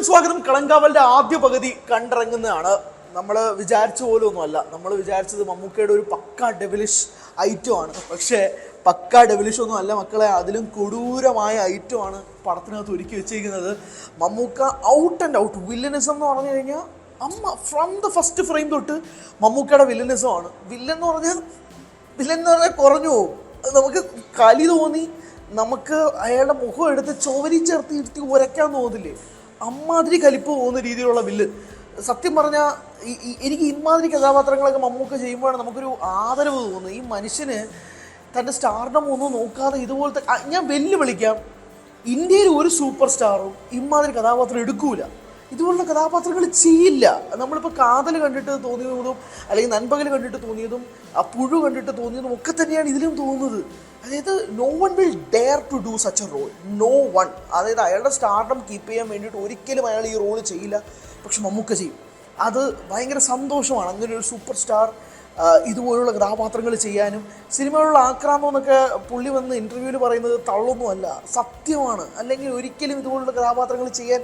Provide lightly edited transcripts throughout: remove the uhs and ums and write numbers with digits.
വീണ്ടും സ്വാഗതം. കളങ്കാവലിന്റെ ആദ്യ പകുതി കണ്ടിറങ്ങുന്നതാണ്. നമ്മൾ വിചാരിച്ച പോലും ഒന്നുമല്ല. നമ്മൾ വിചാരിച്ചത് മമ്മൂക്കയുടെ ഒരു പക്ക ഡെവിലിഷ് ഐറ്റമാണ്. പക്ഷേ പക്ക ഡെവിലിഷ് ഒന്നും അല്ല മക്കളെ, അതിലും കൊടൂരമായ ഐറ്റമാണ് പടത്തിനകത്ത് ഒരുക്കി വെച്ചിരിക്കുന്നത്. Mammookka out and out villainism എന്ന് പറഞ്ഞു കഴിഞ്ഞാൽ ഫ്രം ദ ഫസ്റ്റ് ഫ്രെയിം തൊട്ട് മമ്മൂക്കയുടെ വില്ലനിസമാണ്. വില്ലൻ എന്ന് പറഞ്ഞാൽ കുറഞ്ഞു പോകും. നമുക്ക് കലി തോന്നി, നമുക്ക് അയാളുടെ മുഖം എടുത്ത് ചോവരി ചേർത്ത് ഇരുത്തി ഉരയ്ക്കാൻ തോന്നില്ലേ, അമ്മാതിരി കലിപ്പ് പോകുന്ന രീതിയിലുള്ള വില്ല്. സത്യം പറഞ്ഞാൽ എനിക്ക് ഇമാതിരി കഥാപാത്രങ്ങളൊക്കെ മമ്മൂക്ക ചെയ്യുമ്പോഴാണ് നമുക്കൊരു ആദരവ് തോന്നുന്നത്. ഈ മനുഷ്യന് തൻ്റെ സ്റ്റാർഡം ഒന്നും നോക്കാതെ ഇതുപോലത്തെ, ഞാൻ വെല്ലുവിളിക്കാം, ഇന്ത്യയിൽ ഒരു സൂപ്പർ സ്റ്റാറും ഇമാതിരി കഥാപാത്രം എടുക്കൂല, ഇതുപോലുള്ള കഥാപാത്രങ്ങൾ ചെയ്യില്ല. നമ്മളിപ്പോൾ കാതൽ കണ്ടിട്ട് തോന്നിയതും അല്ലെങ്കിൽ നൻപകൽ കണ്ടിട്ട് തോന്നിയതും പുഴു കണ്ടിട്ട് തോന്നിയതും ഒക്കെ തന്നെയാണ് ഇതിലും തോന്നുന്നത്. അതായത് no one will dare to do such a role, no one. അതായത് അയാളുടെ സ്റ്റാർഡം കീപ്പ് ചെയ്യാൻ വേണ്ടിയിട്ട് ഒരിക്കലും അയാൾ ഈ റോൾ ചെയ്യില്ല, പക്ഷെ മമ്മൂക്ക ചെയ്യും. അത് ഭയങ്കര സന്തോഷമാണ്. അങ്ങനെ ഒരു സൂപ്പർ സ്റ്റാർ ഇതുപോലുള്ള കഥാപാത്രങ്ങൾ ചെയ്യാനും. സിനിമയിലുള്ള ആക്രാന്തം എന്നൊക്കെ പുള്ളി വന്ന് ഇൻ്റർവ്യൂവിൽ പറയുന്നത് തള്ളൊന്നുമല്ല, സത്യമാണ്. അല്ലെങ്കിൽ ഒരിക്കലും ഇതുപോലുള്ള കഥാപാത്രങ്ങൾ ചെയ്യാൻ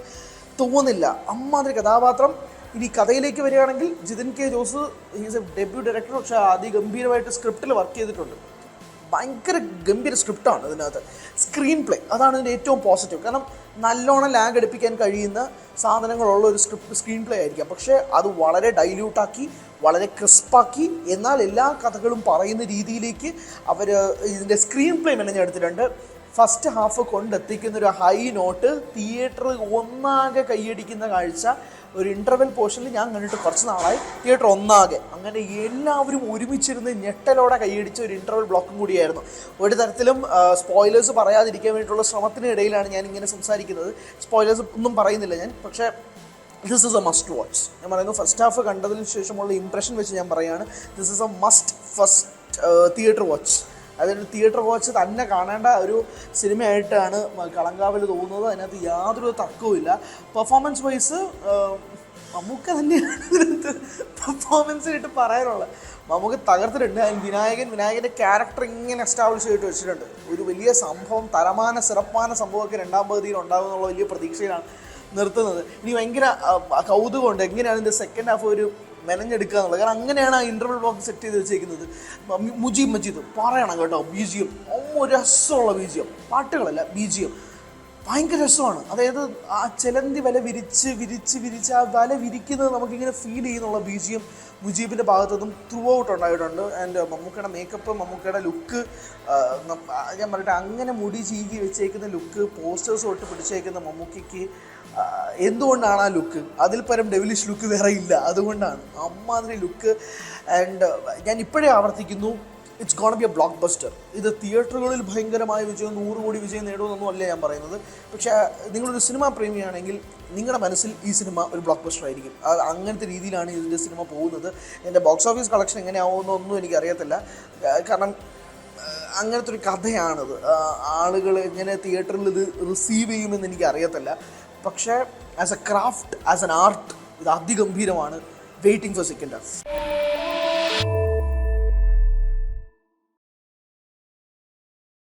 തോന്നില്ല. അമ്മാതിരി കഥാപാത്രം. ഇനി കഥയിലേക്ക് വരികയാണെങ്കിൽ Jithin K Jose is A debut director. പക്ഷേ അതിഗംഭീരമായിട്ട് സ്ക്രിപ്റ്റിൽ വർക്ക് ചെയ്തിട്ടുണ്ട്. ഭയങ്കര ഗംഭീര സ്ക്രിപ്റ്റാണ് ഇതിനകത്ത്. സ്ക്രീൻ പ്ലേ അതാണ് ഇതിൻ്റെ ഏറ്റവും പോസിറ്റീവ്. കാരണം നല്ലോണം ലാഗ് അടുപ്പിക്കാൻ കഴിയുന്ന സാധനങ്ങളുള്ള ഒരു സ്ക്രീൻ പ്ലേ ആയിരിക്കാം. പക്ഷേ അത് വളരെ ഡൈല്യൂട്ടാക്കി, വളരെ ക്രിസ്പാക്കി, എന്നാൽ എല്ലാ കഥകളും പറയുന്ന രീതിയിലേക്ക് അവർ ഇതിൻ്റെ സ്ക്രീൻ പ്ലേ മെനഞ്ഞെടുത്തിട്ടുണ്ട്. ഫസ്റ്റ് ഹാഫ് കൊണ്ടെത്തിക്കുന്നൊരു ഹൈ നോട്ട് തിയേറ്റർ ഒന്നാകെ കൈയടിക്കുന്ന കാഴ്ച ഒരു ഇൻ്റർവെൽ പോർഷനിൽ ഞാൻ കണ്ടിട്ട് കുറച്ച് നാളായി. തിയേറ്റർ ഒന്നാകെ അങ്ങനെ എല്ലാവരും ഒരുമിച്ചിരുന്ന് ഞെട്ടലോടെ കൈയടിച്ച ഒരു ഇൻ്റർവെൽ ബ്ലോക്കും കൂടിയായിരുന്നു. ഒരു തരത്തിലും സ്പോയിലേഴ്സ് പറയാതിരിക്കാൻ വേണ്ടിയിട്ടുള്ള ശ്രമത്തിനിടയിലാണ് ഞാൻ ഇങ്ങനെ സംസാരിക്കുന്നത്. സ്പോയിലേഴ്സ് ഒന്നും പറയുന്നില്ല ഞാൻ, പക്ഷേ this is A must watch. ഞാൻ പറയുന്നു, ഫസ്റ്റ് ഹാഫ് കണ്ടതിന് ശേഷമുള്ള ഇംപ്രഷൻ വെച്ച് ഞാൻ പറയുകയാണ്, this is A must first theatre watch. അതൊരു തിയേറ്റർ വാച്ച് തന്നെ കാണേണ്ട ഒരു സിനിമയായിട്ടാണ് കളങ്കാവൽ തോന്നുന്നത്. അതിനകത്ത് യാതൊരു തർക്കവുമില്ല. പെർഫോമൻസ് വൈസ് മമ്മൂക്ക തന്നെയാണ് ഇതിനകത്ത് പെർഫോമൻസിനായിട്ട് പറയാനുള്ളത്. മമ്മൂക്ക തകർത്തിട്ടുണ്ട്. വിനായകൻ്റെ ക്യാരക്ടർ ഇങ്ങനെ എസ്റ്റാബ്ലിഷ് ചെയ്തിട്ട് വെച്ചിട്ടുണ്ട്. ഒരു വലിയ സംഭവം, സിറപ്പാന സംഭവമൊക്കെ രണ്ടാം പകുതിയിൽ ഉണ്ടാകും എന്നുള്ള വലിയ പ്രതീക്ഷയിലാണ് നിർത്തുന്നത്. ഇനി ഭയങ്കര കൗതുകമുണ്ട് എങ്ങനെയാണ് ഇതിൻ്റെ സെക്കൻഡ് ഹാഫ് ഒരു മെനഞ്ഞെടുക്കുക എന്നുള്ളത്. കാരണം അങ്ങനെയാണ് ആ ഇൻ്റർവെൽ ബ്ലോക്ക് സെറ്റ് ചെയ്ത് വെച്ചേക്കുന്നത്. മുജീബ് മജീദ് പറയണം കേട്ടോ, BGM രസമുള്ള BGM, പാട്ടുകളല്ല BGM ഭയങ്കര രസമാണ്. അതായത് ആ ചെലന്തി വല വിരിച്ച് ആ വല വിരിക്കുന്നത് നമുക്കിങ്ങനെ ഫീൽ ചെയ്യുന്നുള്ള BGM മുജീബിൻ്റെ ഭാഗത്തുനിന്നും ത്രൂ ഔട്ട് ഉണ്ടായിട്ടുണ്ട്. ആൻഡ് മമ്മൂക്കയുടെ മേക്കപ്പ്, മമ്മൂക്കയുടെ ലുക്ക്, ഞാൻ പറയട്ടെ, അങ്ങനെ മുടി ചീകി വെച്ചേക്കുന്ന ലുക്ക്, പോസ്റ്റേഴ്സ് തൊട്ട് പിടിച്ചേക്കുന്ന മമ്മൂക്കയ്ക്ക് എന്തുകൊണ്ടാണ് ആ ലുക്ക്? അതിൽ പരം ഡെവിലിഷ് ലുക്ക് വേറെ ഇല്ല. അതുകൊണ്ടാണ് അമ്മാതിരി ലുക്ക്. ആൻഡ് ഞാൻ ഇപ്പോഴേ ആവർത്തിക്കുന്നു, it's gonna be A block buster. ഇത് തിയേറ്ററുകളിൽ ഭയങ്കരമായ വിജയം, 100 കോടി വിജയം നേടുമെന്നൊന്നും അല്ല ഞാൻ പറയുന്നത്. പക്ഷേ നിങ്ങളൊരു സിനിമ പ്രേമിയാണെങ്കിൽ നിങ്ങളുടെ മനസ്സിൽ ഈ സിനിമ ഒരു ബ്ലോക്ക് ബസ്റ്റർ ആയിരിക്കും. അങ്ങനത്തെ രീതിയിലാണ് ഇതിൻ്റെ സിനിമ പോകുന്നത്. എൻ്റെ ബോക്സ് ഓഫീസ് കളക്ഷൻ എങ്ങനെയാവുമെന്നൊന്നും എനിക്കറിയത്തില്ല. കാരണം അങ്ങനത്തെ ഒരു കഥയാണിത്. ആളുകൾ എങ്ങനെ തിയേറ്ററിൽ ഇത് റിസീവ് ചെയ്യുമെന്ന് എനിക്കറിയത്തില്ല. പക്ഷേ as a craft, as an art, ഇത് അതിഗംഭീരമാണ്. Waiting for second half.